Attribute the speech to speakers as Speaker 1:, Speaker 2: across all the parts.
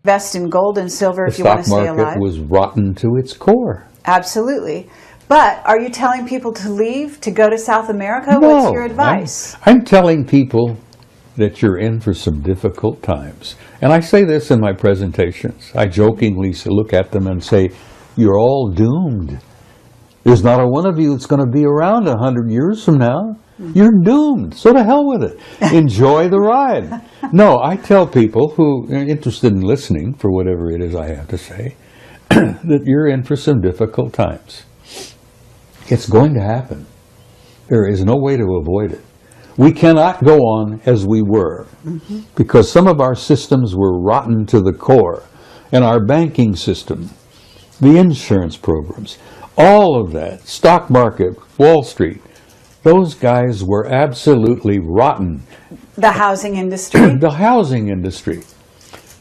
Speaker 1: Invest in gold and silver if you want to stay alive.
Speaker 2: The stock market was rotten to its core.
Speaker 1: Absolutely. But are you telling people to leave, to go to South America?
Speaker 2: No,
Speaker 1: what's your advice?
Speaker 2: I'm telling people that you're in for some difficult times. And I say this in my presentations. I jokingly look at them and say, you're all doomed. There's not a one of you that's going to be around 100 years from now. You're doomed. So to hell with it. Enjoy the ride. No, I tell people who are interested in listening for whatever it is I have to say, that you're in for some difficult times. It's going to happen. There is no way to avoid it. We cannot go on as we were, because some of our systems were rotten to the core, and our banking system, the insurance programs, all of that, stock market, Wall Street, those guys were absolutely rotten.
Speaker 1: The housing industry?
Speaker 2: The housing industry.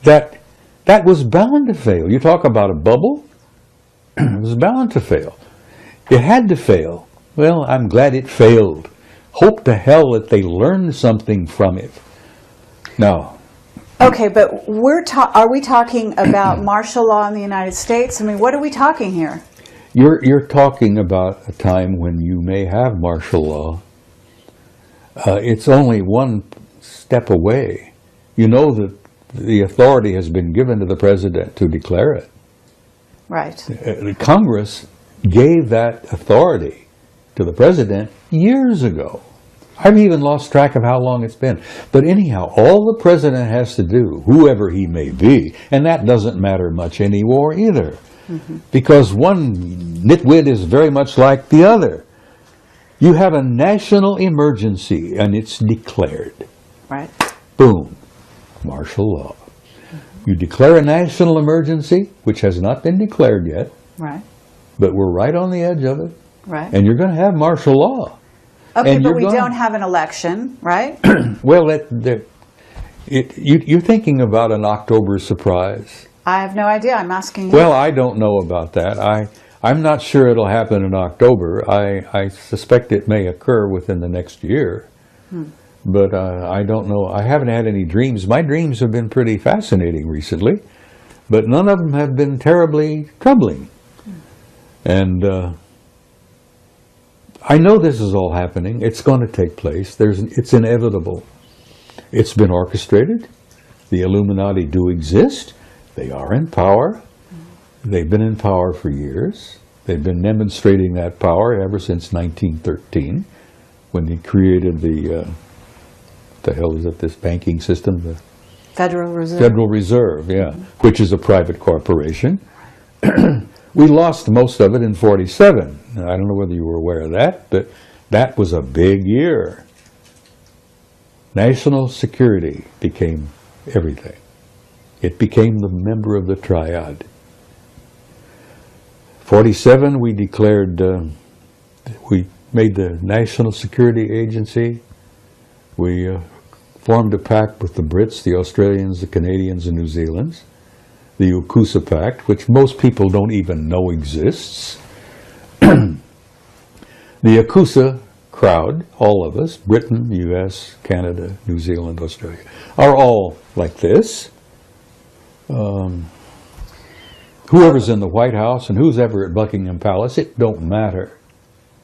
Speaker 2: That was bound to fail. You talk about a bubble? It was bound to fail. It had to fail. Well, I'm glad it failed. Hope to hell that they learned something from it. Now.
Speaker 1: Okay, but are we talking about martial law in the United States? I mean, what are we talking here?
Speaker 2: You're talking about a time when you may have martial law. It's only one step away. You know that the authority has been given to the president to declare it.
Speaker 1: Right.
Speaker 2: Congress gave that authority to the president years ago. I've even lost track of how long it's been. But anyhow, all the president has to do, whoever he may be, and that doesn't matter much anymore either. Because one nitwit is very much like the other. You have a national emergency and it's declared.
Speaker 1: Right.
Speaker 2: Boom. Martial law. You declare a national emergency, which has not been declared yet.
Speaker 1: Right.
Speaker 2: But we're right on the edge of it.
Speaker 1: Right.
Speaker 2: And you're going to have martial law.
Speaker 1: Okay, but we don't have an election, right?
Speaker 2: Well, you're thinking about an October surprise.
Speaker 1: I have no idea. I'm asking you.
Speaker 2: Well, I don't know about that. I'm not sure it'll happen in October. I suspect it may occur within the next year. But I don't know. I haven't had any dreams. My dreams have been pretty fascinating recently, but none of them have been terribly troubling. And I know this is all happening. It's going to take place. It's inevitable. It's been orchestrated. The Illuminati do exist. They are in power. They've been in power for years. They've been demonstrating that power ever since 1913, when they created the hell is it, this banking system? The
Speaker 1: Federal Reserve.
Speaker 2: Federal Reserve, yeah, which is a private corporation. We lost most of it in 47. Now, I don't know whether you were aware of that, but that was a big year. National security became everything. It became the member of the triad. 47, we declared, we made the National Security Agency. We formed a pact with the Brits, the Australians, the Canadians, and New Zealanders. The UKUSA Pact, which most people don't even know exists. The UKUSA crowd, all of us, Britain, US, Canada, New Zealand, Australia, are all like this. Whoever's in the White House and who's ever at Buckingham Palace, it don't matter.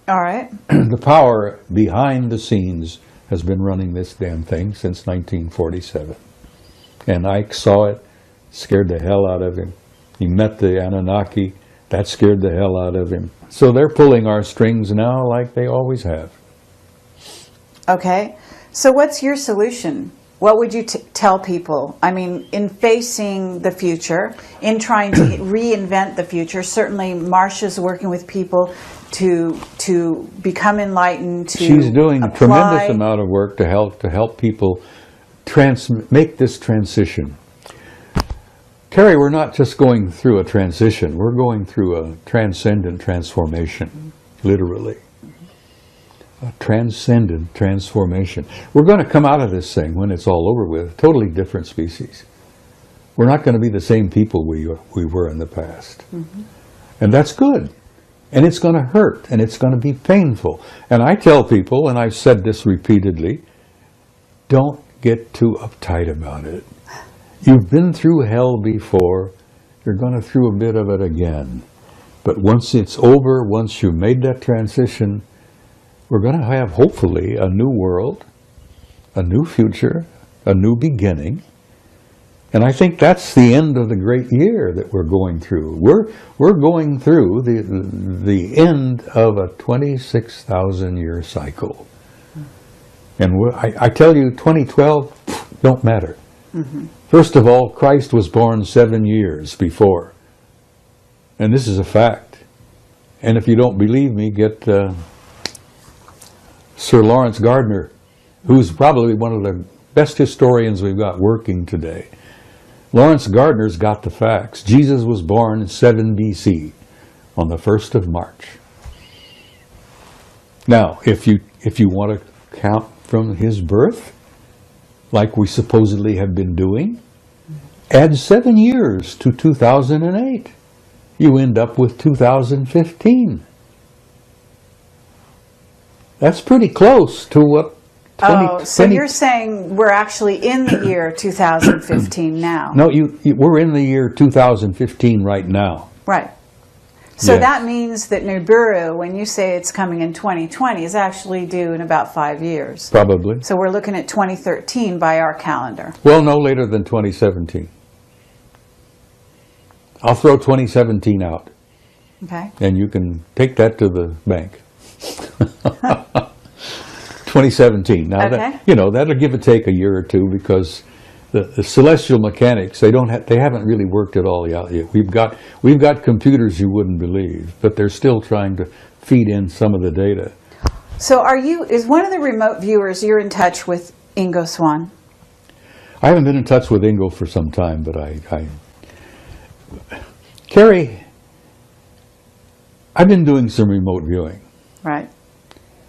Speaker 1: All right.
Speaker 2: The power behind the scenes has been running this damn thing since 1947. And Ike saw it, scared the hell out of him. He met the Anunnaki, that scared the hell out of him. So they're pulling our strings now like they always have.
Speaker 1: Okay. So what's your solution? What would you tell people? I mean, in facing the future, in trying to reinvent the future, certainly Marsha's working with people to become enlightened, to
Speaker 2: She's doing
Speaker 1: apply.
Speaker 2: A tremendous amount of work to help people make this transition. Terry, we're not just going through a transition, we're going through a transcendent transformation, literally. A transcendent transformation. We're going to come out of this thing when it's all over with, totally different species. We're not going to be the same people we were in the past. And that's good. And it's going to hurt, and it's going to be painful. And I tell people, and I've said this repeatedly, don't get too uptight about it. You've been through hell before, you're going to through a bit of it again. But once it's over, once you've made that transition, we're going to have, hopefully, a new world, a new future, a new beginning. And I think that's the end of the great year that we're going through. We're going through the end of a 26,000-year cycle. And I tell you, 2012 don't matter. Mm-hmm. First of all, Christ was born 7 years before. And this is a fact. And if you don't believe me, get Sir Lawrence Gardner, who's probably one of the best historians we've got working today. Lawrence Gardner's got the facts. Jesus was born in 7 BC on the 1st of March. Now, if you want to count from his birth, like we supposedly have been doing, add 7 years to 2008. You end up with 2015. That's pretty close to what 20,
Speaker 1: so you're saying we're actually in the year 2015 now?
Speaker 2: No, we're in the year 2015 right now.
Speaker 1: Right. So
Speaker 2: Yes.
Speaker 1: that means that Nibiru, when you say it's coming in 2020, is actually due in about 5 years.
Speaker 2: Probably.
Speaker 1: So we're looking at 2013 by our calendar.
Speaker 2: Well, no later than 2017. I'll throw 2017 out,
Speaker 1: Okay.
Speaker 2: and you can take that to the bank. 2017. Now,
Speaker 1: Okay.
Speaker 2: that'll give or take a year or two, because the celestial mechanics, they haven't really worked it all out yet. We've got computers you wouldn't believe, but they're still trying to feed in some of the data.
Speaker 1: So is one of the remote viewers, you're in touch with Ingo Swan?
Speaker 2: I haven't been in touch with Ingo for some time, but Carrie, I've been doing some remote viewing.
Speaker 1: Right.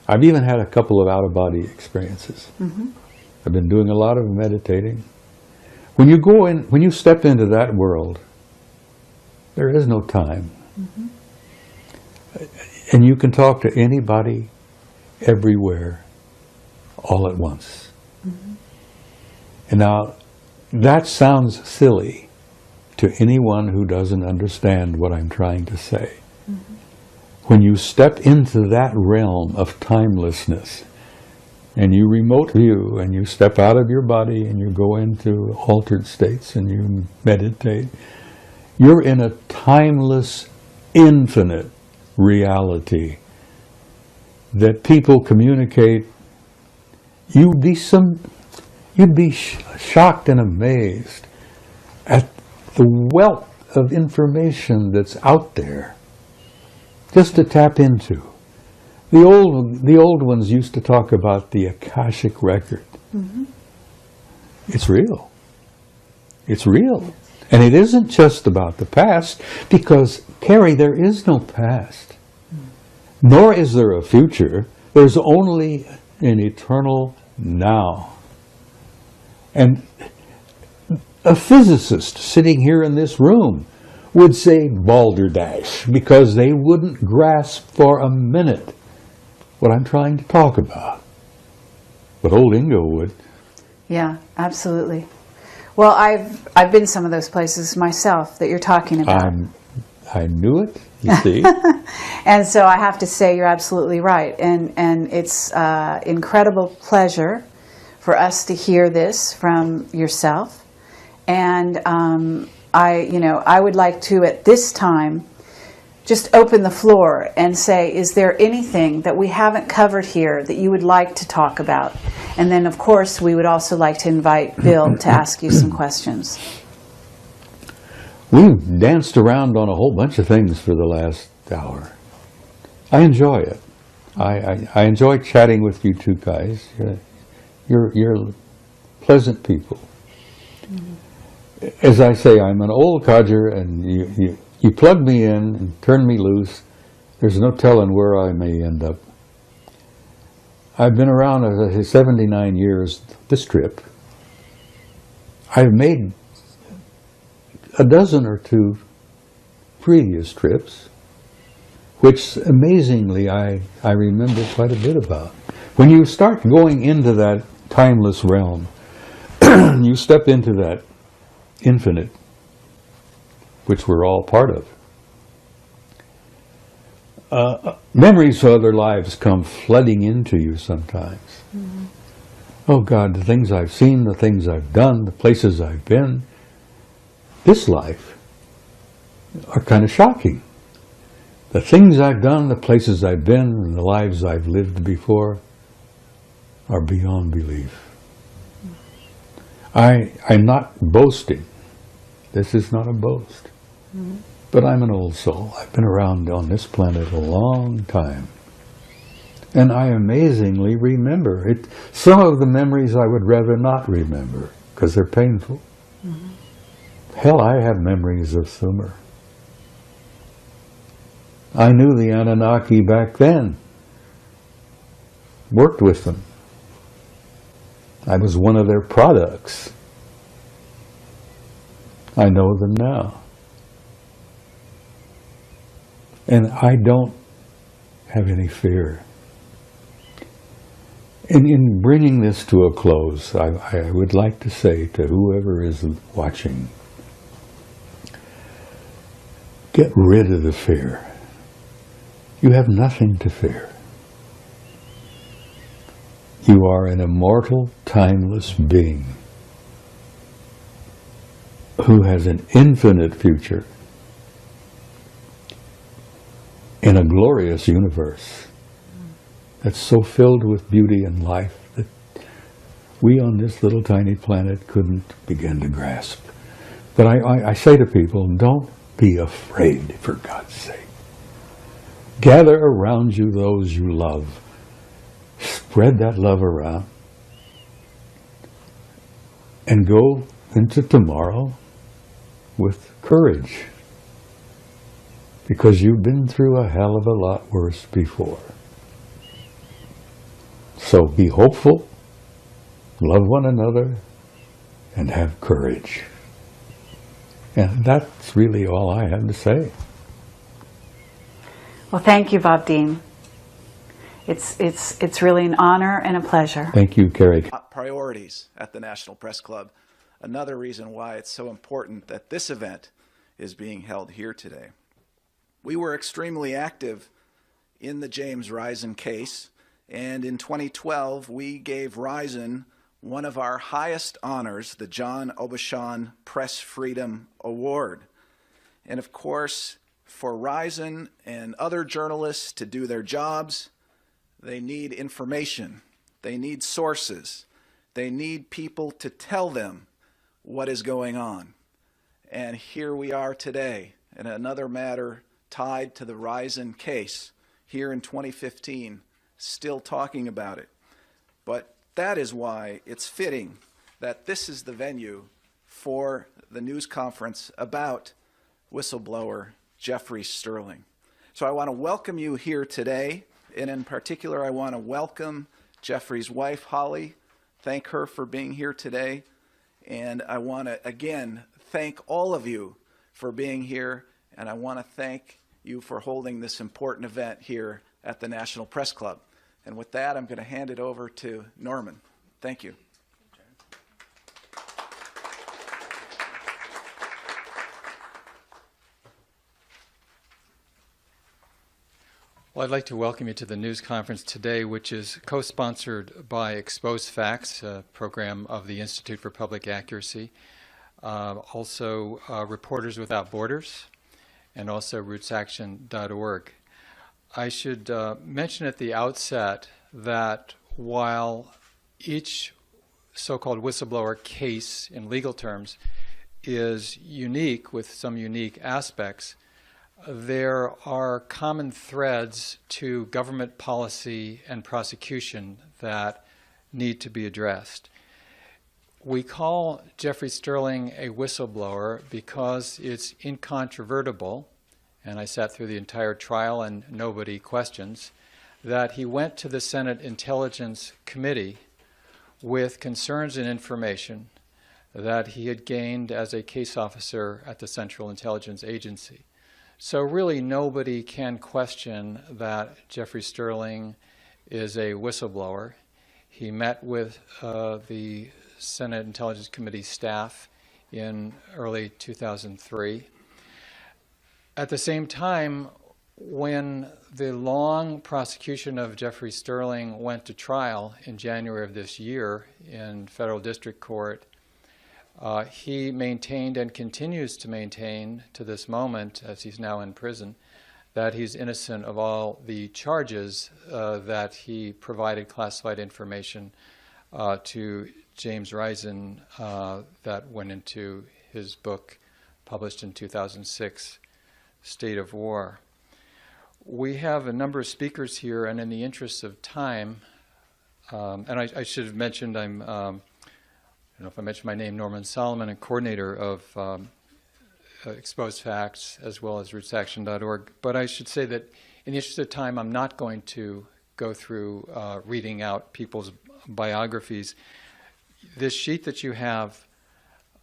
Speaker 2: I've even had a couple of out-of-body experiences. Mm-hmm. I've been doing a lot of meditating. When you step into that world, there is no time. Mm-hmm. And you can talk to anybody, everywhere, all at once. Mm-hmm. And now, that sounds silly to anyone who doesn't understand what I'm trying to say. Mm-hmm. When you step into that realm of timelessness, and you remote view, and you step out of your body, and you go into altered states, and you meditate, you're in a timeless, infinite reality that people communicate. You'd be shocked and amazed at the wealth of information that's out there just to tap into. The old ones used to talk about the Akashic record. Mm-hmm. It's real. It's real. And it isn't just about the past, because, Carrie, there is no past. Nor is there a future. There's only an eternal now. And a physicist sitting here in this room would say balderdash, because they wouldn't grasp for a minute what I'm trying to talk about. But old Ingo would. Yeah,
Speaker 1: absolutely. Well, I've been some of those places myself that you're talking about.
Speaker 2: I knew it, you see.
Speaker 1: And so I have to say you're absolutely right. And it's incredible pleasure for us to hear this from yourself. And I would like to, at this time, just open the floor and say, is there anything that we haven't covered here that you would like to talk about? And then, of course, we would also like to invite Bill to ask you some questions.
Speaker 2: We've danced around on a whole bunch of things for the last hour. I enjoy it. I enjoy chatting with you two guys. You're pleasant people. Mm-hmm. As I say, I'm an old codger, and you plug me in and turn me loose. There's no telling where I may end up. I've been around 79 years this trip. I've made a dozen or two previous trips, which amazingly I remember quite a bit about. When you start going into that timeless realm, you step into that infinite, which we're all part of. Memories of other lives come flooding into you sometimes. Mm-hmm. Oh God, the things I've seen, the things I've done, the places I've been, this life are kind of shocking. The things I've done, the places I've been, and the lives I've lived before are beyond belief. I'm not boasting. This is not a boast. Mm-hmm. But I'm an old soul. I've been around on this planet a long time. And I amazingly remember it. Some of the memories I would rather not remember because they're painful. Mm-hmm. Hell, I have memories of Sumer. I knew the Anunnaki back then. Worked with them. I was one of their products. I know them now. And I don't have any fear. And in bringing this to a close, I would like to say to whoever is watching, get rid of the fear. You have nothing to fear. You are an immortal, timeless being who has an infinite future in a glorious universe that's so filled with beauty and life that we on this little tiny planet couldn't begin to grasp. But I say to people, don't be afraid, for God's sake. Gather around you those you love. Spread that love around. And go into tomorrow with courage. Because you've been through a hell of a lot worse before. So be hopeful, love one another, and have courage. And that's really all I have to say.
Speaker 1: Well, thank you, Bob Dean. It's really an honor and a pleasure.
Speaker 2: Thank you, Carrie.
Speaker 3: Priorities at the National Press Club. Another reason why it's so important that this event is being held here today. We were extremely active in the James Risen case, and in 2012 we gave Risen one of our highest honors, the John Aubuchon Press Freedom Award. And of course, for Risen and other journalists to do their jobs, they need information, they need sources, they need people to tell them what is going on. And here we are today in another matter tied to the Risen case here in 2015, still talking about it. But that is why it's fitting that this is the venue for the news conference about whistleblower Jeffrey Sterling. So I want to welcome you here today, and in particular I want to welcome Jeffrey's wife, Holly. Thank her for being here today. And I want to again thank all of you for being here, and I want to thank you for holding this important event here at the National Press Club. And with that, I'm going to hand it over to Norman. Thank you.
Speaker 4: Well, I'd like to welcome you to the news conference today, which is co-sponsored by Exposed Facts, a program of the Institute for Public Accuracy, also Reporters Without Borders, and also rootsaction.org. I should mention at the outset that while each so-called whistleblower case in legal terms is unique with some unique aspects, there are common threads to government policy and prosecution that need to be addressed. We call Jeffrey Sterling a whistleblower because it's incontrovertible, and I sat through the entire trial and nobody questions, that he went to the Senate Intelligence Committee with concerns and information that he had gained as a case officer at the Central Intelligence Agency. So really nobody can question that Jeffrey Sterling is a whistleblower. He met with the Senate Intelligence Committee staff in early 2003. At the same time, when the long prosecution of Jeffrey Sterling went to trial in January of this year in federal district court, he maintained and continues to maintain to this moment, as he's now in prison, that he's innocent of all the charges that he provided classified information to James Risen that went into his book published in 2006, State of War. We have a number of speakers here, and in the interest of time, and I should have mentioned I don't know if I mentioned my name, Norman Solomon, a coordinator of Exposed Facts as well as rootsaction.org. But I should say that in the interest of time, I'm not going to go through reading out people's biographies. This sheet that you have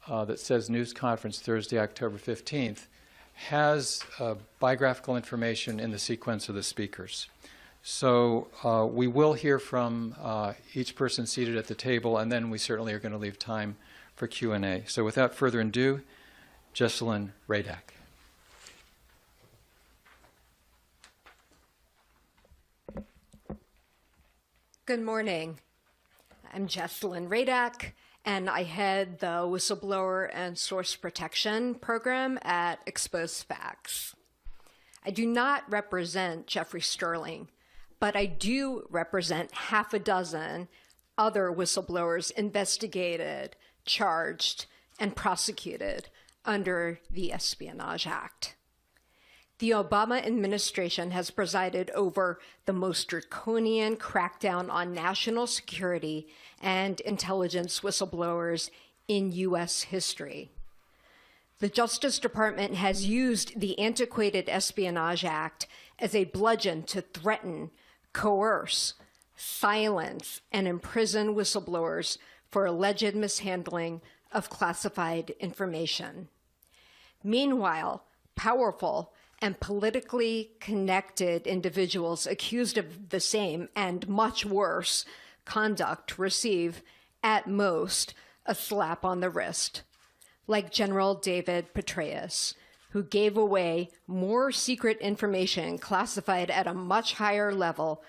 Speaker 4: that says News Conference Thursday, October 15th, has biographical information in the sequence of the speakers. So we will hear from each person seated at the table, and then we certainly are going to leave time for Q&A. So without further ado, Jesselyn Radak.
Speaker 5: Good morning. I'm Jesselyn Radak, and I head the Whistleblower and Source Protection Program at Exposed Facts. I do not represent Jeffrey Sterling, but I do represent half a dozen other whistleblowers investigated, charged, and prosecuted under the Espionage Act. The Obama administration has presided over the most draconian crackdown on national security and intelligence whistleblowers in U.S. history. The Justice Department has used the antiquated Espionage Act as a bludgeon to threaten, coerce, silence, and imprison whistleblowers for alleged mishandling of classified information. Meanwhile, powerful and politically connected individuals accused of the same and much worse conduct receive, at most, a slap on the wrist, like General David Petraeus, who gave away more secret information classified at a much higher level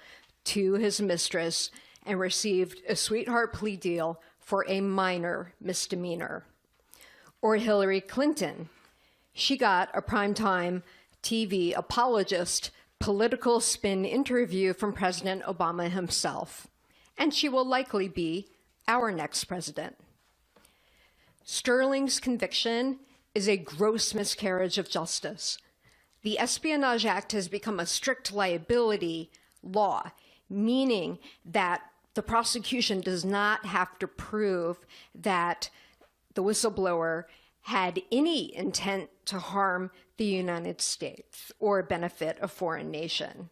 Speaker 5: to his mistress and received a sweetheart plea deal for a minor misdemeanor. Or Hillary Clinton. She got a primetime TV apologist political spin interview from President Obama himself, and she will likely be our next president. Sterling's conviction is a gross miscarriage of justice. The Espionage Act has become a strict liability law, meaning that the prosecution does not have to prove that the whistleblower had any intent to harm the United States or benefit a foreign nation.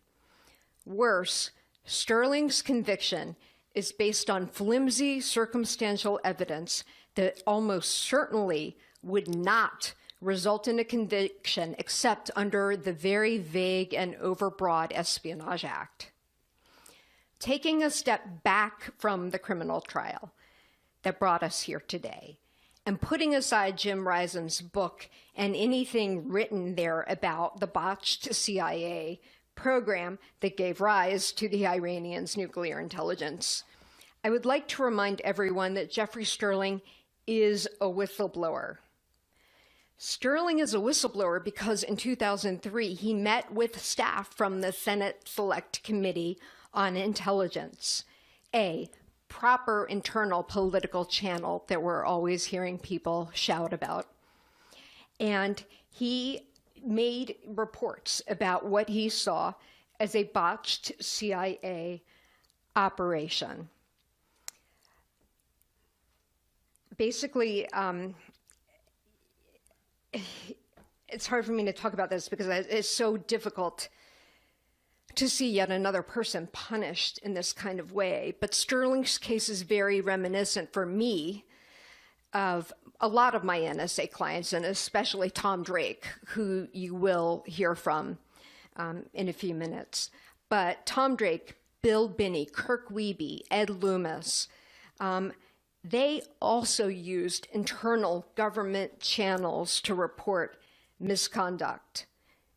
Speaker 5: Worse, Sterling's conviction is based on flimsy circumstantial evidence that almost certainly would not result in a conviction except under the very vague and overbroad Espionage Act. Taking a step back from the criminal trial that brought us here today, and putting aside Jim Risen's book and anything written there about the botched CIA program that gave rise to the Iranians' nuclear intelligence, I would like to remind everyone that Jeffrey Sterling is a whistleblower. Sterling is a whistleblower because in 2003 he met with staff from the Senate Select Committee on Intelligence, a proper internal political channel that we're always hearing people shout about. And he made reports about what he saw as a botched CIA operation. Basically, it's hard for me to talk about this because it's so difficult to see yet another person punished in this kind of way. But Sterling's case is very reminiscent for me of a lot of my NSA clients, and especially Tom Drake, who you will hear from in a few minutes. But Tom Drake, Bill Binney, Kirk Wiebe, Ed Loomis, They also used internal government channels to report misconduct.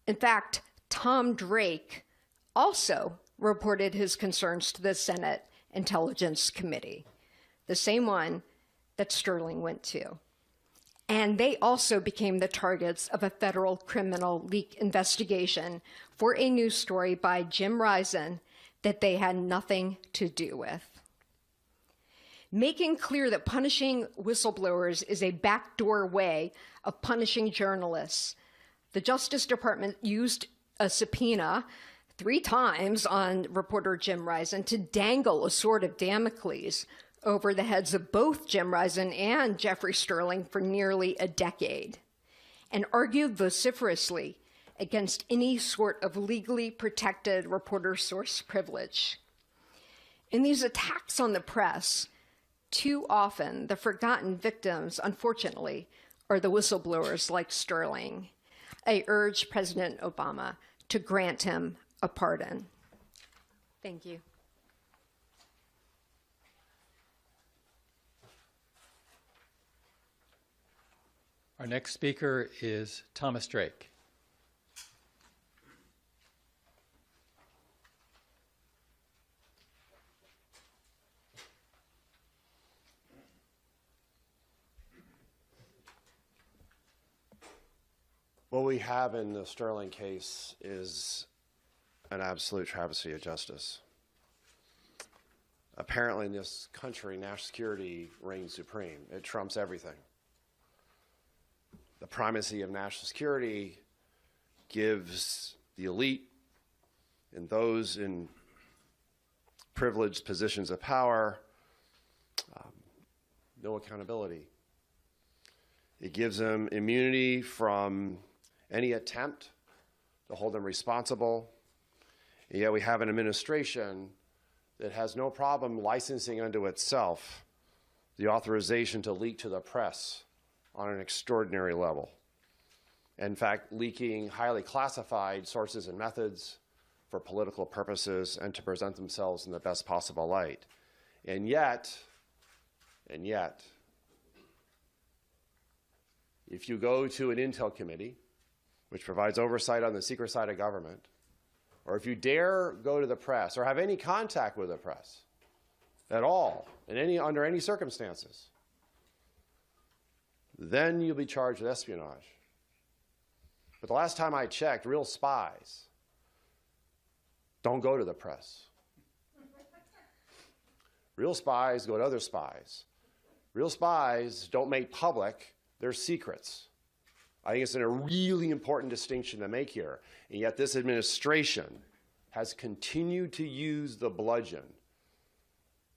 Speaker 5: In fact, Tom Drake also reported his concerns to the Senate Intelligence Committee, the same one that Sterling went to. And they also became the targets of a federal criminal leak investigation for a news story by Jim Risen that they had nothing to do with. Making clear that punishing whistleblowers is a backdoor way of punishing journalists, the Justice Department used a subpoena 3 times on reporter Jim Risen to dangle a sword of Damocles over the heads of both Jim Risen and Jeffrey Sterling for nearly a decade, and argued vociferously against any sort of legally protected reporter source privilege. In these attacks on the press, too often the forgotten victims, unfortunately, are the whistleblowers like Sterling. I urge President Obama to grant him a pardon. Thank you.
Speaker 4: Our next speaker is Thomas Drake.
Speaker 6: What we have in the Sterling case is an absolute travesty of justice. Apparently in this country, national security reigns supreme. It trumps everything. The primacy of national security gives the elite and those in privileged positions of power no accountability. It gives them immunity from any attempt to hold them responsible. And yet we have an administration that has no problem licensing unto itself the authorization to leak to the press on an extraordinary level. In fact, leaking highly classified sources and methods for political purposes and to present themselves in the best possible light. And yet, if you go to an intel committee, which provides oversight on the secret side of government, or if you dare go to the press or have any contact with the press at all, under any circumstances, then you'll be charged with espionage. But the last time I checked, real spies don't go to the press. Real spies go to other spies. Real spies don't make public their secrets. I think it's a really important distinction to make here. And yet this administration has continued to use the bludgeon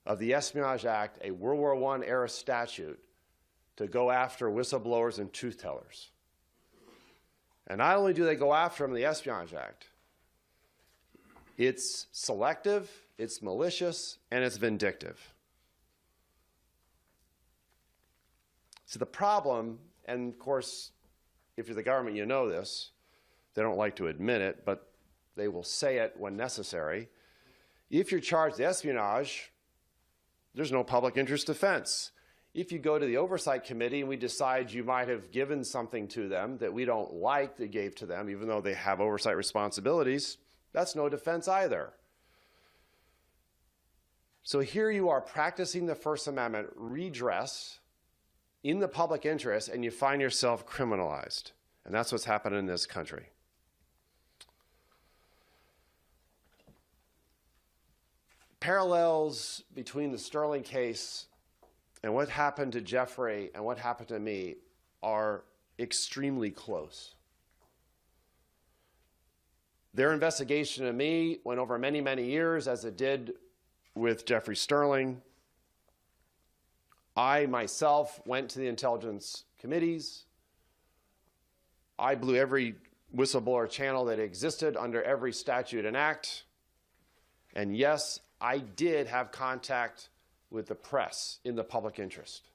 Speaker 6: of the Espionage Act, a World War I era statute, to go after whistleblowers and truth tellers. And not only do they go after them in the Espionage Act, it's selective, it's malicious, and it's vindictive. So the problem, and of course, if you're the government, you know this. They don't like to admit it, but they will say it when necessary. If you're charged with espionage, there's no public interest defense. If you go to the Oversight Committee and we decide you might have given something to them that we don't like that gave to them, even though they have oversight responsibilities, that's no defense either. So here you are practicing the First Amendment redress in the public interest, and you find yourself criminalized. And that's what's happened in this country. Parallels between the Sterling case and what happened to Jeffrey and what happened to me are extremely close. Their investigation of me went over many, many years, as it did with Jeffrey Sterling. I myself went to the intelligence committees. I blew every whistleblower channel that existed under every statute and act. And yes, I did have contact with the press in the public interest.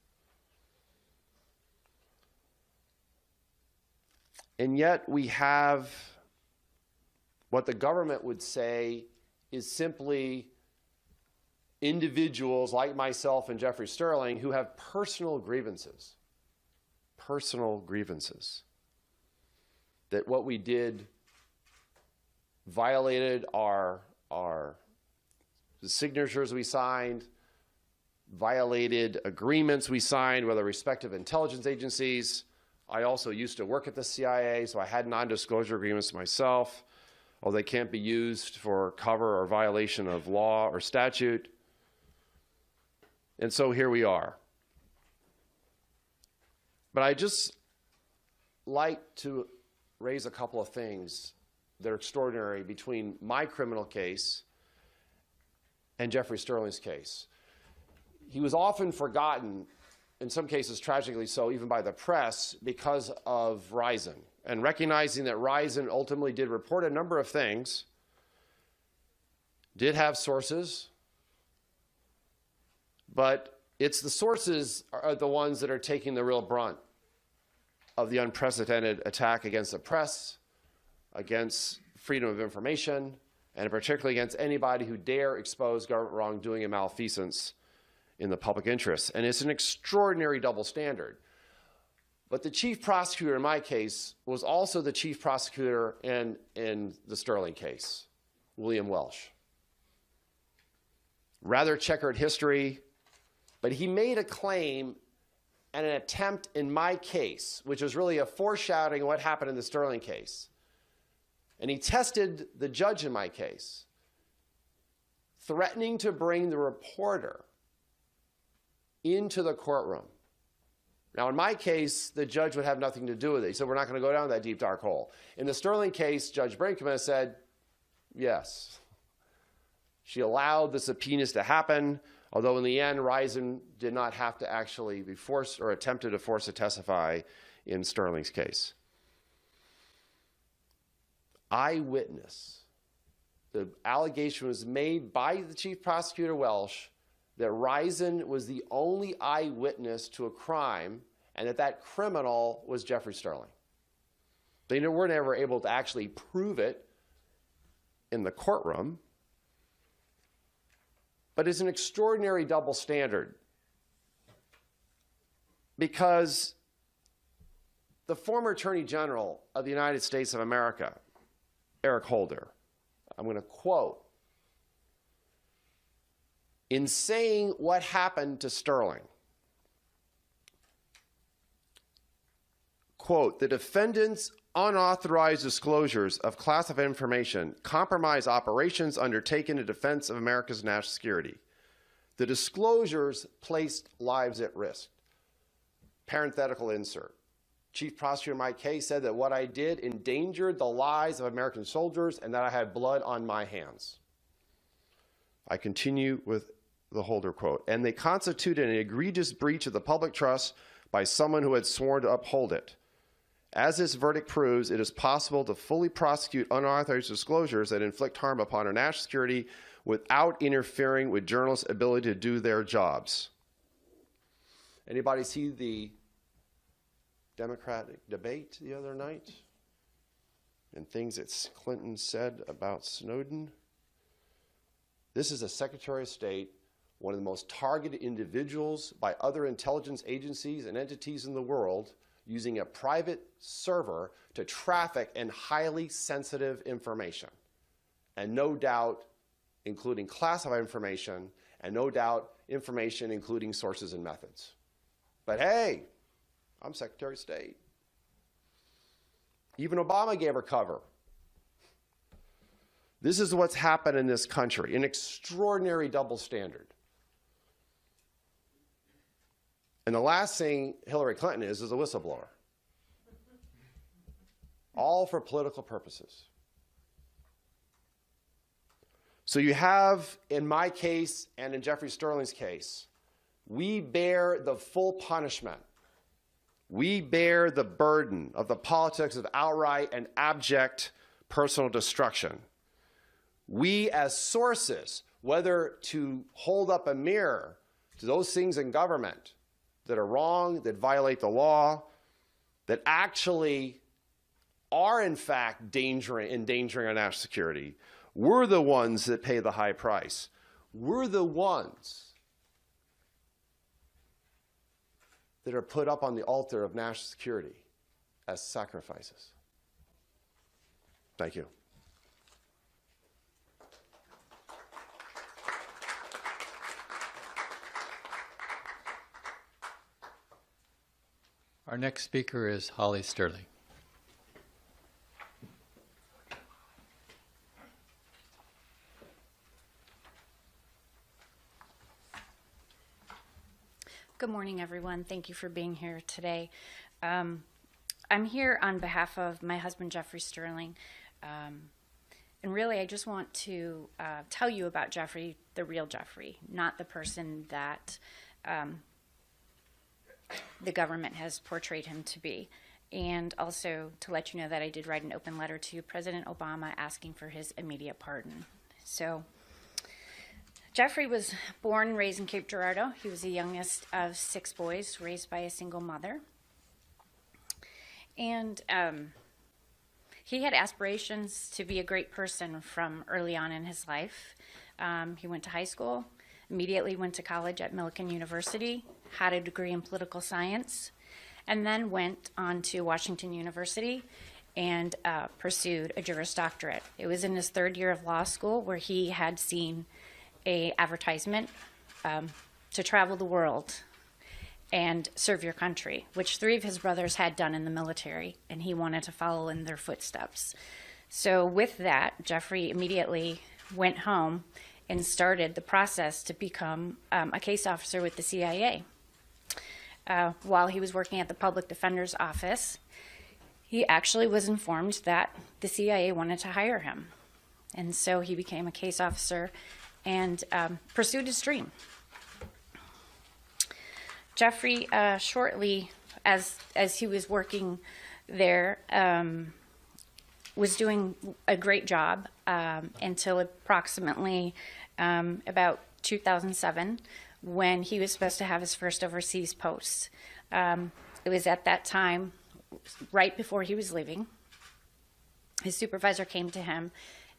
Speaker 6: And yet we have what the government would say is simply individuals like myself and Jeffrey Sterling who have personal grievances. Personal grievances. That what we did violated the signatures we signed, violated agreements we signed with our respective intelligence agencies. I also used to work at the CIA, so I had non-disclosure agreements myself, although they can't be used for cover or violation of law or statute. And so here we are. But I just like to raise a couple of things that are extraordinary between my criminal case and Jeffrey Sterling's case. He was often forgotten, in some cases tragically so, even by the press, because of Risen. And recognizing that Risen ultimately did report a number of things, did have sources, but it's the sources are the ones that are taking the real brunt of the unprecedented attack against the press, against freedom of information, and particularly against anybody who dare expose government wrongdoing and malfeasance in the public interest. And it's an extraordinary double standard. But the chief prosecutor in my case was also the chief prosecutor in the Sterling case, William Welsh. Rather checkered history, but he made a claim and an attempt in my case, which was really a foreshadowing of what happened in the Sterling case. And he tested the judge in my case, threatening to bring the reporter into the courtroom. Now, in my case, the judge would have nothing to do with it. He said, we're not going to go down that deep, dark hole. In the Sterling case, Judge Brinkman said, yes. She allowed the subpoenas to happen, although in the end, Risen did not have to actually be forced or attempted to force to testify in Sterling's case. Eyewitness. The allegation was made by the chief prosecutor, Welsh, that Risen was the only eyewitness to a crime and that criminal was Jeffrey Sterling. They were never able to actually prove it in the courtroom, but it's an extraordinary double standard because the former Attorney General of the United States of America, Eric Holder, I'm going to quote, in saying what happened to Sterling, quote, the defendant's unauthorized disclosures of classified information compromise operations undertaken in defense of America's national security. The disclosures placed lives at risk. Parenthetical insert. Chief prosecutor in my case said that what I did endangered the lives of American soldiers and that I had blood on my hands. I continue with the Holder quote, and they constituted an egregious breach of the public trust by someone who had sworn to uphold it. As this verdict proves, it is possible to fully prosecute unauthorized disclosures that inflict harm upon our national security without interfering with journalists' ability to do their jobs. Anybody see the Democratic debate the other night and things that Clinton said about Snowden? This is a Secretary of State, one of the most targeted individuals by other intelligence agencies and entities in the world, using a private server to traffic in highly sensitive information. And no doubt, including classified information, and no doubt, information including sources and methods. But hey, I'm Secretary of State. Even Obama gave her cover. This is what's happened in this country, an extraordinary double standard. And the last thing Hillary Clinton is a whistleblower. All for political purposes. So you have, in my case and in Jeffrey Sterling's case, we bear the full punishment. We bear the burden of the politics of outright and abject personal destruction. We as sources, whether to hold up a mirror to those things in government that are wrong, that violate the law, that actually are in fact endangering our national security, we're the ones that pay the high price. we're the ones that are put up on the altar of national security as sacrifices. Thank you.
Speaker 4: Our next speaker is Holly Sterling.
Speaker 7: Good morning, everyone. Thank you for being here today. I'm here on behalf of my husband, Jeffrey Sterling. And really, I just want to tell you about Jeffrey, the real Jeffrey, not the person that the government has portrayed him to be. And also to let you know that I did write an open letter to President Obama asking for his immediate pardon. So Jeffrey was born and raised in Cape Girardeau. He was the youngest of 6 boys raised by a single mother. And he had aspirations to be a great person from early on in his life. He went to high school, immediately went to college at Millikan University, had a degree in political science, and then went on to Washington University and pursued a Juris Doctorate. It was in his 3rd year of law school where he had seen a advertisement to travel the world and serve your country, which 3 of his brothers had done in the military, and he wanted to follow in their footsteps. So with that, Jeffrey immediately went home and started the process to become a case officer with the CIA. While he was working at the Public Defender's Office, he actually was informed that the CIA wanted to hire him. And so he became a case officer and pursued his dream. Jeffrey, shortly as he was working there, was doing a great job until approximately about 2007, when he was supposed to have his first overseas post. It was at that time, right before he was leaving, his supervisor came to him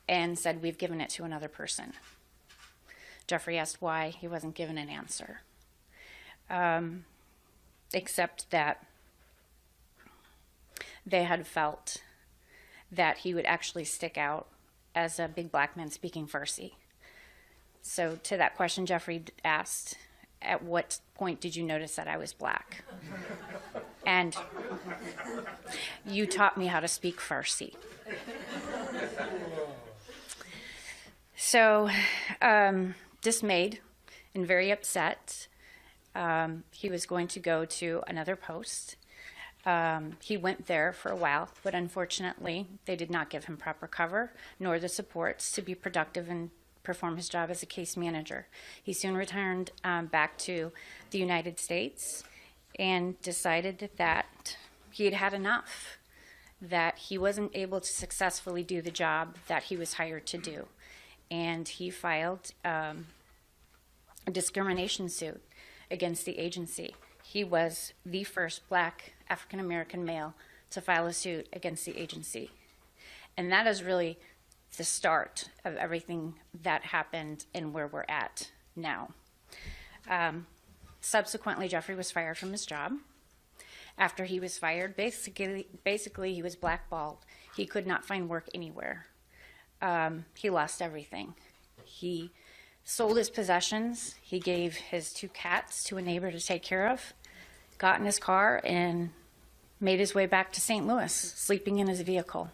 Speaker 7: and said, "We've given it to another person." Jeffrey asked why. He wasn't given an answer, except that they had felt that he would actually stick out as a big black man speaking Farsi. So to that question, Jeffrey asked, "At what point did you notice that I was black?" And "You taught me how to speak Farsi." So, dismayed and very upset, he was going to go to another post. He went there for a while, but unfortunately, they did not give him proper cover, nor the supports to be productive and perform his job as a case manager. He soon returned back to the United States and decided that he had had enough, that he wasn't able to successfully do the job that he was hired to do. And he filed a discrimination suit against the agency. He was the first black African-American male to file a suit against the agency. And that is really the start of everything that happened and where we're at now. Subsequently, Jeffrey was fired from his job. After he was fired, basically he was blackballed. He could not find work anywhere. He lost everything. He sold his possessions. He gave his 2 cats to a neighbor to take care of, got in his car, and made his way back to St. Louis, sleeping in his vehicle.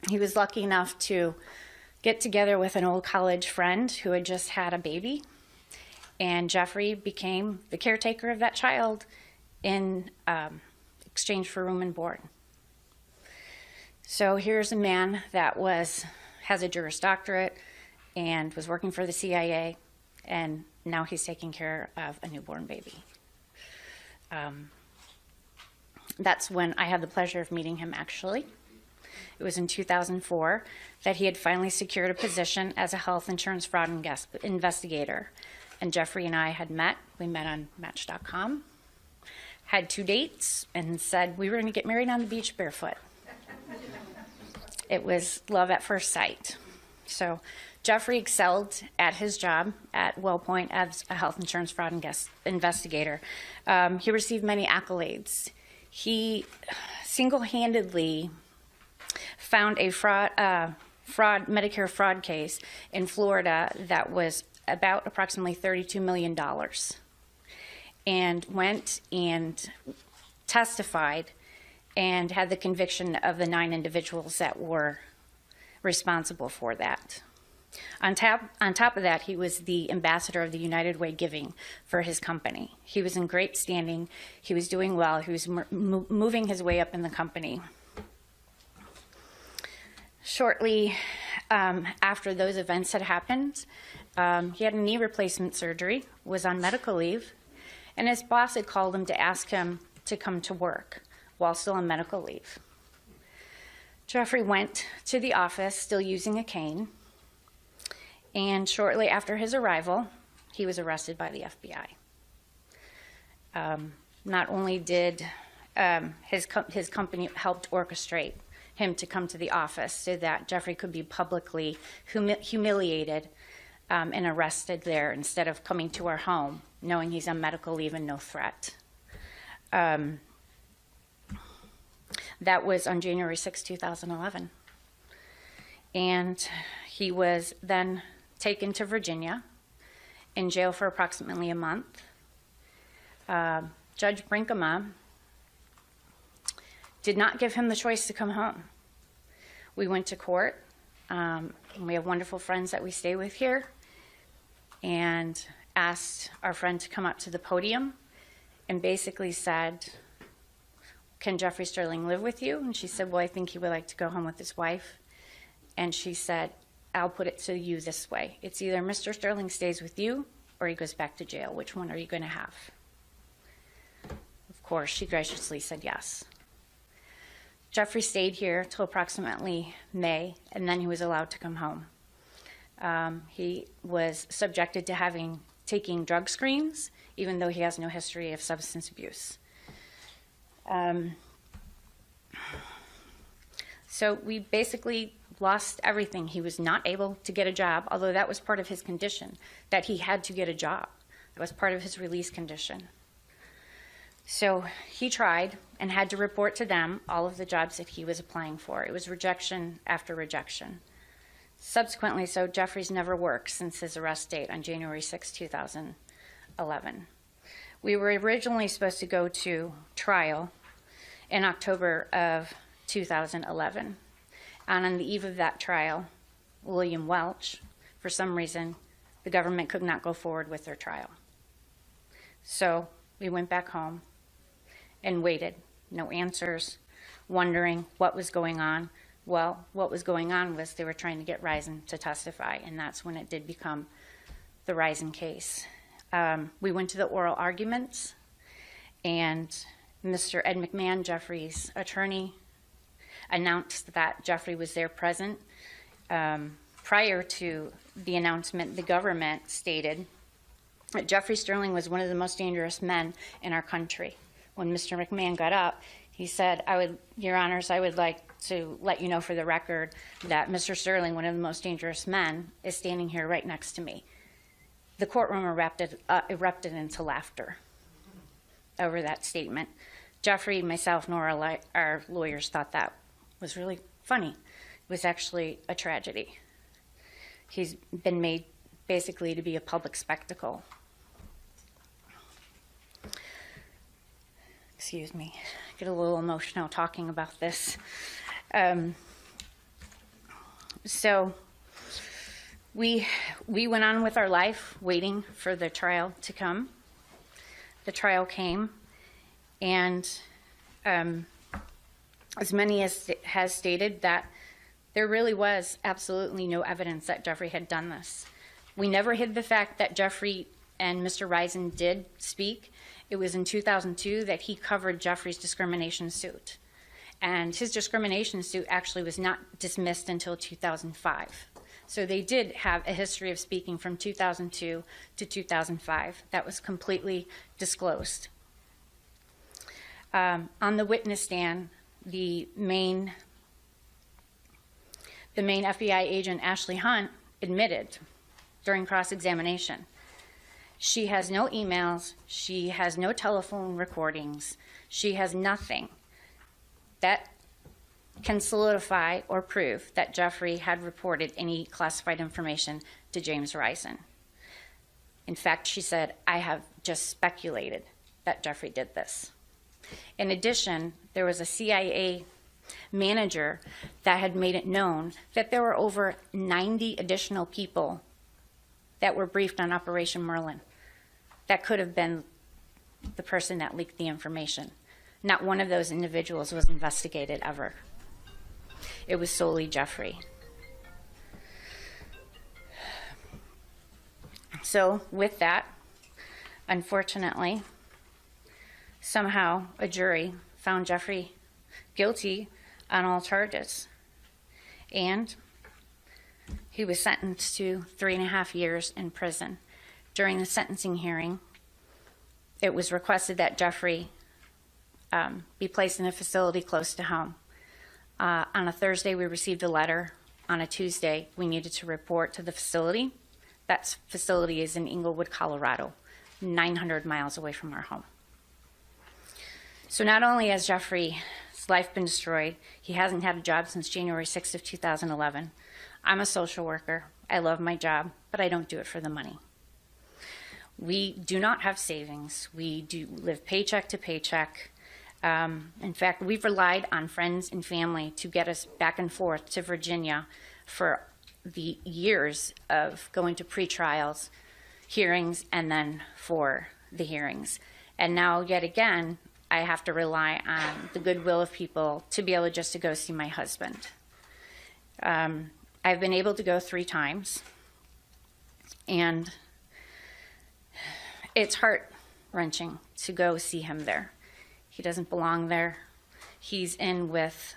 Speaker 7: He was lucky enough to get together with an old college friend who had just had a baby, and Jeffrey became the caretaker of that child in exchange for room and board. So here's a man that has a Juris Doctorate and was working for the CIA, and now he's taking care of a newborn baby. That's when I had the pleasure of meeting him, actually. It was in 2004 that he had finally secured a position as a health insurance fraud investigator. And Jeffrey and I had met. We met on Match.com, had 2 dates, and said we were going to get married on the beach barefoot. It was love at first sight. So Jeffrey excelled at his job at WellPoint as a health insurance fraud investigator. He received many accolades. He single-handedly found a Medicare fraud case in Florida that was about approximately $32 million, and went and testified and had the conviction of the 9 individuals that were responsible for that. On top of that, he was the ambassador of the United Way Giving for his company. He was in great standing. He was doing well. He was moving his way up in the company. Shortly after those events had happened, he had a knee replacement surgery, was on medical leave, and his boss had called him to ask him to come to work while still on medical leave. Jeffrey went to the office still using a cane, and shortly after his arrival, he was arrested by the FBI. Not only did his company helped orchestrate him to come to the office so that Jeffrey could be publicly humiliated and arrested there instead of coming to our home, knowing he's on medical leave and no threat. That was on January 6, 2011. And he was then taken to Virginia, in jail for approximately a month. Judge Brinkema did not give him the choice to come home. We went to court. We have wonderful friends that we stay with here, and asked our friend to come up to the podium and basically said, "Can Jeffrey Sterling live with you?" And she said, "Well, I think he would like to go home with his wife." And she said, "I'll put it to you this way. It's either Mr. Sterling stays with you or he goes back to jail. Which one are you going to have?" Of course, she graciously said yes. Jeffrey stayed here till approximately May, and then he was allowed to come home. He was subjected to taking drug screens, even though he has no history of substance abuse. So we basically lost everything. He was not able to get a job, although that was part of his condition, that he had to get a job. That was part of his release condition. So he tried and had to report to them all of the jobs that he was applying for. It was rejection after rejection. Subsequently, so Jeffrey's never worked since his arrest date on January 6, 2011. We were originally supposed to go to trial in October of 2011. And on the eve of that trial, William Welch, for some reason, the government could not go forward with their trial. So we went back home and waited. No answers, wondering what was going on. Well, what was going on was they were trying to get Risen to testify, and that's when it did become the Risen case. We went to the oral arguments, and Mr. Ed McMahon, Jeffrey's attorney, announced that Jeffrey was there present. Prior to the announcement, the government stated that Jeffrey Sterling was one of the most dangerous men in our country. When Mr. McMahon got up, he said, Your Honors, I would like to let you know for the record that Mr. Sterling, one of the most dangerous men, is standing here right next to me. The courtroom erupted into laughter over that statement. Jeffrey, myself, nor our lawyers thought that was really funny. It was actually a tragedy. He's been made basically to be a public spectacle. Excuse me, I get a little emotional talking about this. So we went on with our life, waiting for the trial to come. The trial came, and as many as has stated that there really was absolutely no evidence that Jeffrey had done this. We never hid the fact that Jeffrey and Mr. Risen did speak. It was in 2002 that he covered Jeffrey's discrimination suit. And his discrimination suit actually was not dismissed until 2005. So they did have a history of speaking from 2002 to 2005. That was completely disclosed. On the witness stand, the main the Maine FBI agent, Ashley Hunt, admitted during cross-examination. She has no emails, she has no telephone recordings, she has nothing that can solidify or prove that Jeffrey had reported any classified information to James Risen. In fact, she said, I have just speculated that Jeffrey did this. In addition, there was a CIA manager that had made it known that there were over 90 additional people that were briefed on Operation Merlin that could have been the person that leaked the information. Not one of those individuals was investigated ever. It was solely Jeffrey. So with that, unfortunately, somehow a jury found Jeffrey guilty on all charges. And he was sentenced to 3.5 years in prison. During the sentencing hearing, it was requested that Jeffrey be placed in a facility close to home. On a Thursday, we received a letter. On a Tuesday, we needed to report to the facility. That facility is in Englewood, Colorado, 900 miles away from our home. So not only has Jeffrey's life been destroyed, he hasn't had a job since January 6th of 2011. I'm a social worker. I love my job, but I don't do it for the money. We do not have savings. We do live paycheck to paycheck. In fact, we've relied on friends and family to get us back and forth to Virginia for the years of going to pretrials, hearings, and then for the hearings. And now, yet again, I have to rely on the goodwill of people to be able just to go see my husband. I've been able to go 3 times, and it's heart-wrenching to go see him there. He doesn't belong there. He's in with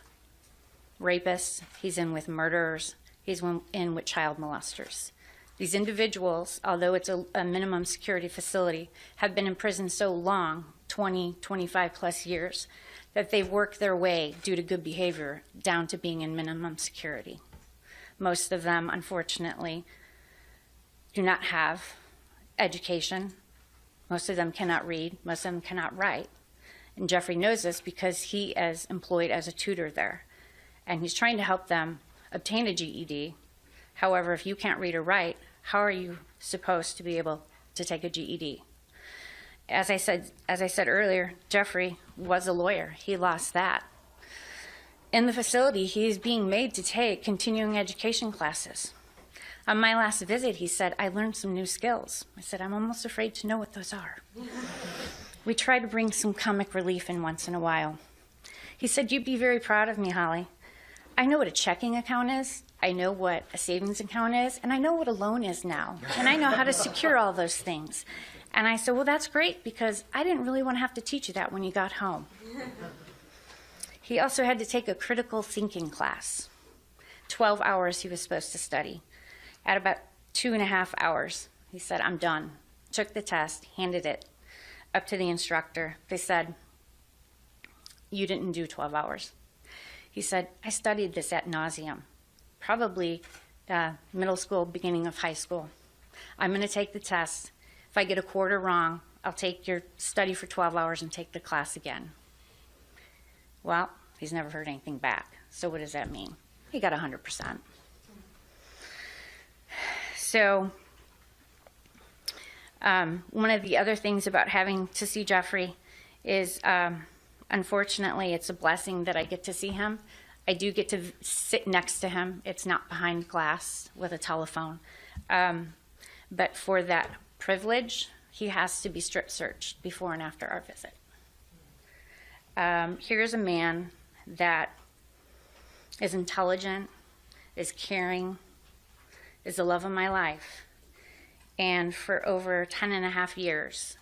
Speaker 7: rapists. He's in with murderers. He's in with child molesters. These individuals, although it's a minimum security facility, have been in prison so long, 20, 25 plus years, that they've worked their way, due to good behavior, down to being in minimum security. Most of them, unfortunately, do not have education. Most of them cannot read. Most of them cannot write. And Jeffrey knows this because he is employed as a tutor there. And he's trying to help them obtain a GED. However, if you can't read or write, how are you supposed to be able to take a GED? As I said earlier, Jeffrey was a lawyer. He lost that. In the facility, he's being made to take continuing education classes. On my last visit, he said, I learned some new skills. I said, I'm almost afraid to know what those are. We try to bring some comic relief in once in a while. He said, you'd be very proud of me, Holly. I know what a checking account is, I know what a savings account is, and I know what a loan is now, and I know how to secure all those things. And I said, well, that's great, because I didn't really want to have to teach you that when you got home. He also had to take a critical thinking class. 12 hours he was supposed to study. At about 2.5 hours, he said, I'm done. Took the test, handed it up to the instructor. They said, you didn't do 12 hours. He said, I studied this ad nauseum, probably middle school, beginning of high school. I'm going to take the test. If I get a quarter wrong, I'll take your study for 12 hours and take the class again. Well, he's never heard anything back. So what does that mean? He got 100%. So one of the other things about having to see Jeffrey is, unfortunately, it's a blessing that I get to see him. I do get to sit next to him. It's not behind glass with a telephone. But for that privilege, he has to be strip searched before and after our visit. Here's a man that is intelligent, is caring, is the love of my life. And for over 10.5 years,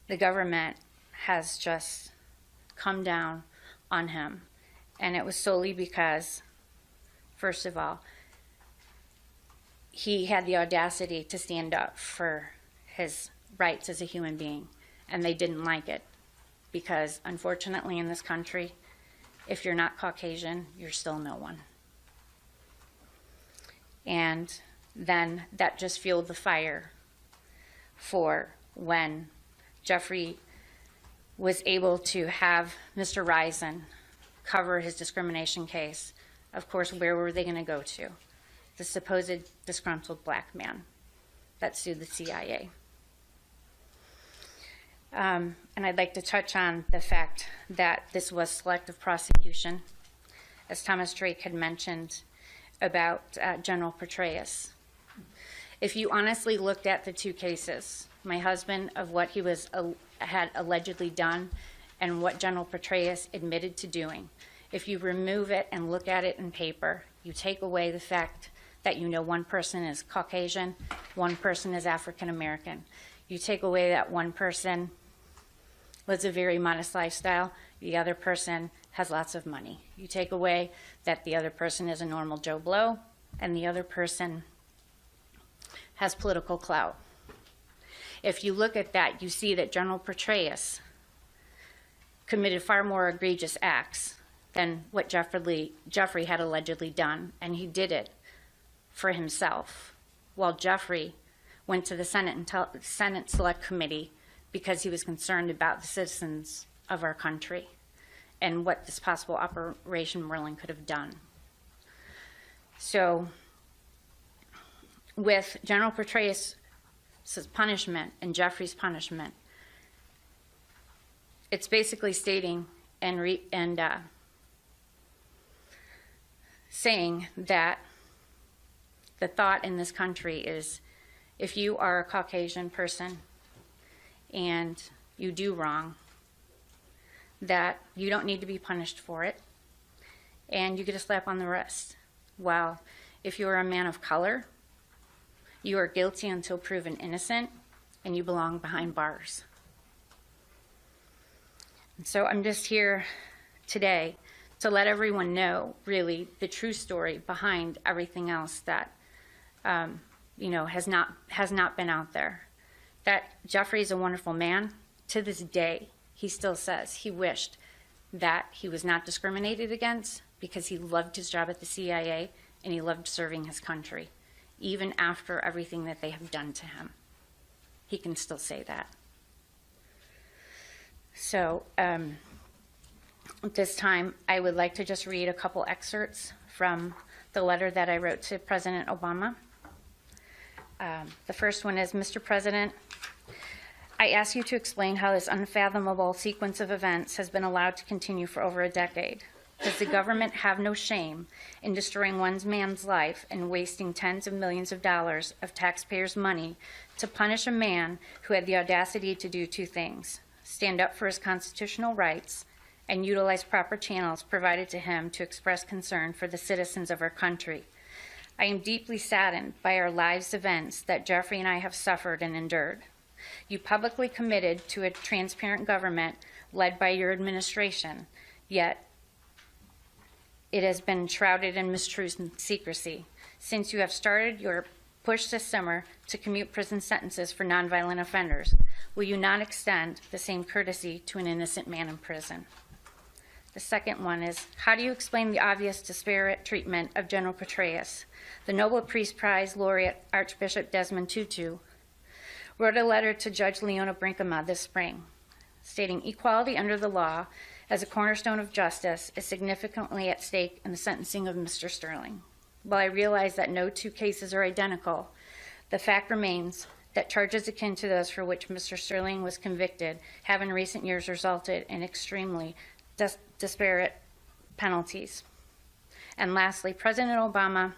Speaker 7: the government has just come down on him. And it was solely because, first of all, he had the audacity to stand up for his rights as a human being, and they didn't like it. Because unfortunately in this country, if you're not Caucasian, you're still no one. And then that just fueled the fire for when Jeffrey was able to have Mr. Risen cover his discrimination case. Of course, where were they going to go to? The supposed disgruntled black man that sued the CIA. And I'd like to touch on the fact that this was selective prosecution, as Thomas Drake had mentioned about General Petraeus. If you honestly looked at the two cases, my husband, of what he had allegedly done and what General Petraeus admitted to doing, if you remove it and look at it in paper, you take away the fact that you know one person is Caucasian, one person is African American. You take away that one person lives a very modest lifestyle, the other person has lots of money. You take away that the other person is a normal Joe Blow, and the other person has political clout. If you look at that, you see that General Petraeus committed far more egregious acts than what Jeffrey had allegedly done, and he did it for himself, while Jeffrey went to the Senate Select Committee because he was concerned about the citizens of our country and what this possible Operation Merlin could have done. So with General Petraeus' punishment and Jeffrey's punishment, it's basically stating and saying that the thought in this country is, if you are a Caucasian person and you do wrong, that you don't need to be punished for it, and you get a slap on the wrist. While if you are a man of color, you are guilty until proven innocent, and you belong behind bars. And so I'm just here today to let everyone know, really, the true story behind everything else that has not been out there. That Jeffrey is a wonderful man. To this day, he still says he wished that he was not discriminated against because he loved his job at the CIA and he loved serving his country, even after everything that they have done to him. He can still say that. So at this time, I would like to just read a couple excerpts from the letter that I wrote to President Obama. The first one is, Mr. President, I ask you to explain how this unfathomable sequence of events has been allowed to continue for over a decade. Does the government have no shame in destroying one man's life and wasting tens of millions of dollars of taxpayers' money to punish a man who had the audacity to do two things: stand up for his constitutional rights and utilize proper channels provided to him to express concern for the citizens of our country? I am deeply saddened by our lives' events that Jeffrey and I have suffered and endured. You publicly committed to a transparent government led by your administration, yet it has been shrouded in mistruth and secrecy. Since you have started your push this summer to commute prison sentences for nonviolent offenders, will you not extend the same courtesy to an innocent man in prison? The second one is, how do you explain the obvious disparate treatment of General Petraeus? The Nobel Peace Prize laureate Archbishop Desmond Tutu wrote a letter to Judge Leona Brinkema this spring, stating equality under the law as a cornerstone of justice is significantly at stake in the sentencing of Mr. Sterling. While I realize that no two cases are identical, the fact remains that charges akin to those for which Mr. Sterling was convicted have in recent years resulted in extremely disparate penalties. And lastly, President Obama,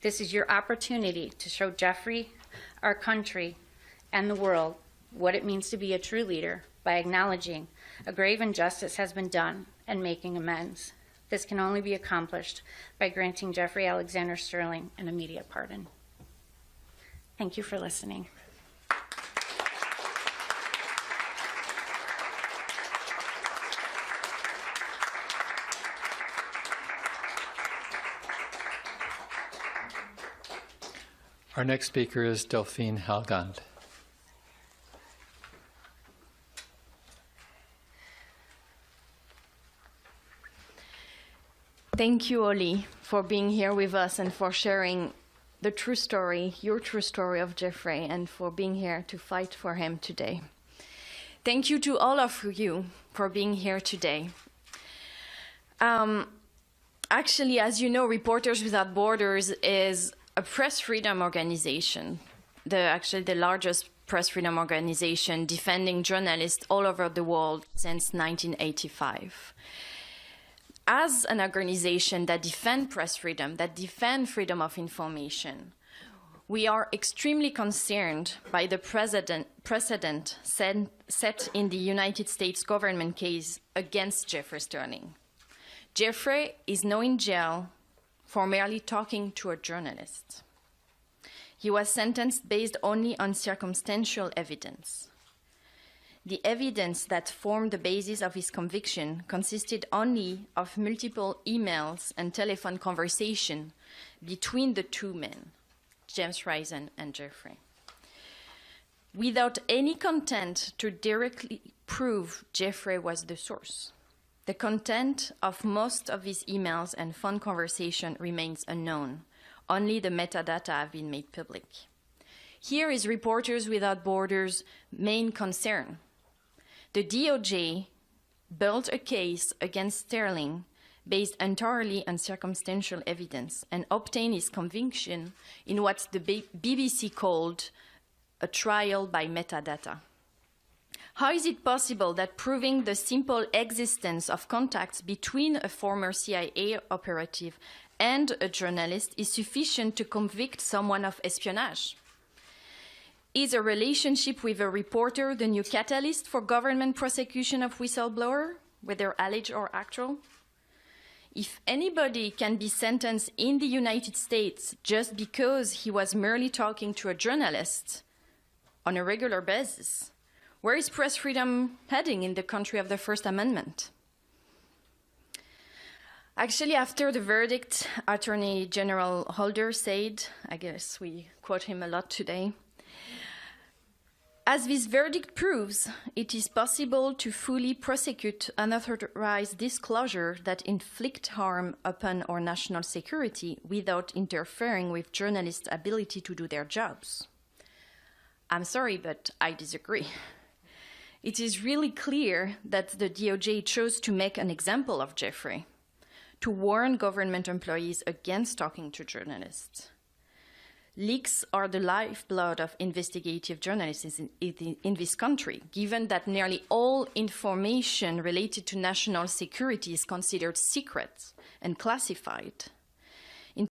Speaker 7: this is your opportunity to show Jeffrey, our country, and the world what it means to be a true leader by acknowledging a grave injustice has been done and making amends. This can only be accomplished by granting Jeffrey Alexander Sterling an immediate pardon. Thank you for listening.
Speaker 4: Our next speaker is Delphine Halgand.
Speaker 8: Thank you, Oli, for being here with us and for sharing the true story, your true story of Jeffrey, and for being here to fight for him today. Thank you to all of you for being here today. Actually, as you know, Reporters Without Borders is a press freedom organization, actually the largest press freedom organization defending journalists all over the world since 1985. As an organization that defends press freedom, that defends freedom of information, we are extremely concerned by the precedent set in the United States government case against Jeffrey Sterling. Jeffrey is now in jail for merely talking to a journalist. He was sentenced based only on circumstantial evidence. The evidence that formed the basis of his conviction consisted only of multiple emails and telephone conversations between the two men, James Risen and Jeffrey, without any content to directly prove Jeffrey was the source. The content of most of his emails and phone conversation remains unknown. Only the metadata have been made public. Here is Reporters Without Borders' main concern. The DOJ built a case against Sterling based entirely on circumstantial evidence and obtained his conviction in what the BBC called a trial by metadata. How is it possible that proving the simple existence of contacts between a former CIA operative and a journalist is sufficient to convict someone of espionage? Is a relationship with a reporter the new catalyst for government prosecution of whistleblower, whether alleged or actual? If anybody can be sentenced in the United States just because he was merely talking to a journalist on a regular basis, where is press freedom heading in the country of the First Amendment? Actually, after the verdict, Attorney General Holder said, I guess we quote him a lot today, "As this verdict proves, it is possible to fully prosecute unauthorized disclosure that inflict harm upon our national security without interfering with journalists' ability to do their jobs." I'm sorry, but I disagree. It is really clear that the DOJ chose to make an example of Jeffrey, to warn government employees against talking to journalists. Leaks are the lifeblood of investigative journalism in this country, given that nearly all information related to national security is considered secret and classified.